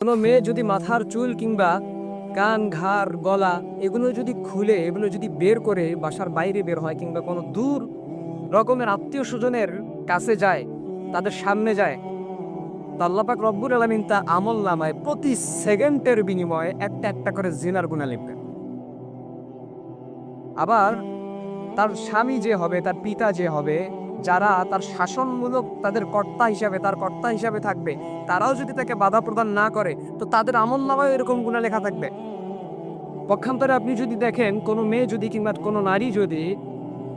কোনো মেয়ে যদি মাথার চুল কিংবা কান ঘাড় গলা এগুলো যদি খুলে এগুলো যদি বের করে বাসার বাইরে বের হয় কিংবা কোনো দূর রকমের আত্মীয় স্বজনের কাছে যায়, তাদের সামনে যায়, তো আল্লাহ পাক রব্বুল আলামিন তা আমল নামায় প্রতি সেকেন্ডের বিনিময়ে একটা একটা করে জিনার গুনাহ লিখবেন। আবার তার স্বামী যে হবে, তার পিতা যে হবে, যারা তার শাসনমূলক তাদের কর্তা হিসাবে তার কর্তা হিসাবে থাকবে, তারাও যদি তাকে বাধা প্রদান না করে তো তাদের আমল নামায় এরকম গুনাহ লেখা থাকবে। পক্ষান্তরে আপনি যদি দেখেন কোনো মেয়ে যদি কিংবা কোনো নারী যদি,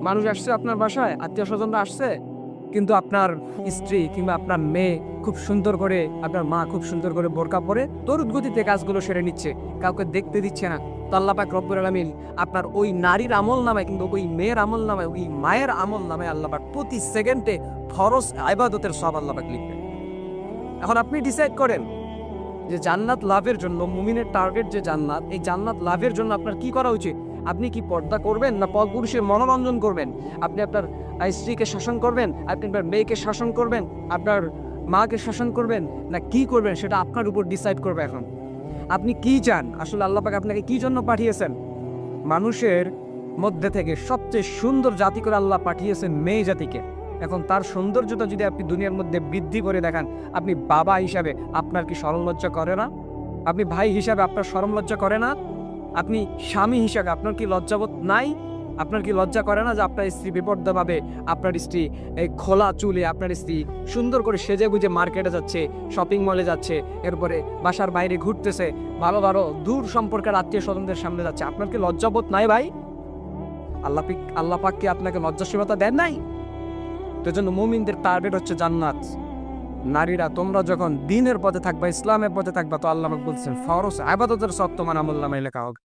মানুষ আসছে আপনার বাসায়, আত্মীয় স্বজনরা আসছে, কিন্তু আপনার স্ত্রী কিংবা আপনার মেয়ে খুব সুন্দর করে, আপনার মা খুব সুন্দর করে বোরকা পরে তড়িৎ গতিতে কাজগুলো সেরে নিচ্ছে, কাউকে দেখতে দিচ্ছে না, তো আল্লাহ পাক রব্বুল আলামিন আপনার ওই নারীর আমল নামায় কিংবা ওই মেয়ের আমল নামায়, ওই মায়ের আমল নামায় আল্লাহ পাক প্রতি সেকেন্ডে ফরজ ইবাদতের সব আল্লাহ পাক লিখবেন। এখন আপনি ডিসাইড করেন যে জান্নাত লাভের জন্য, মুমিনের টার্গেট যে জান্নাত, এই জান্নাত লাভের জন্য আপনার কি করা উচিত। আপনি কি পর্দা করবেন না পরপুরুষের মনোরঞ্জন করবেন? আপনি আপনার স্ত্রীকে শাসন করবেন, আপনি আপনার মেয়েকে শাসন করবেন, আপনার মাকে শাসন করবেন, না কি করবেন সেটা আপনার উপর ডিসাইড করবে। এখন আপনি কি চান, আসলে আল্লাহ পাক আপনাকে কি জন্য পাঠিয়েছেন? মানুষের মধ্যে থেকে সবচেয়ে সুন্দর জাতি করে আল্লাহ পাঠিয়েছেন মেয়ে জাতিকে। এখন তার সৌন্দর্যটা যদি আপনি দুনিয়ার মধ্যে বৃদ্ধি করে দেখান, আপনি বাবা হিসাবে আপনার কি শরম লজ্জা করে না? আপনি ভাই হিসাবে আপনার শরম লজ্জা করে না? আপনি স্বামী হিসাবে আপনার কি লজ্জাবোধ নাই? আপনার কি লজ্জা করে না যে আপনার স্ত্রী বেপর্দাভাবে, আপনার স্ত্রী এই খোলা চুলে, আপনার স্ত্রী সুন্দর করে সেজে গুজে মার্কেটে যাচ্ছে, শপিং মলে যাচ্ছে, এরপরে বাসার বাইরে ঘুরতেছে, ভালো ভালো দূর সম্পর্কের আত্মীয় স্বজনদের সামনে যাচ্ছে? আপনার কি লজ্জাবোধ নাই ভাই? আল্লাহ পাক কি আপনাকে লজ্জাশীলতা দেন নাই? তো জন্য মুমিনদের টার্গেট হচ্ছে জান্নাত। নারীরা তোমরা যখন দ্বীনের পথে থাকবা, ইসলামের পথে থাকবা, তো আল্লাহ পাক বলছেন ফরজ ইবাদতের সব তোমার আমল নামায় লেখা হবে।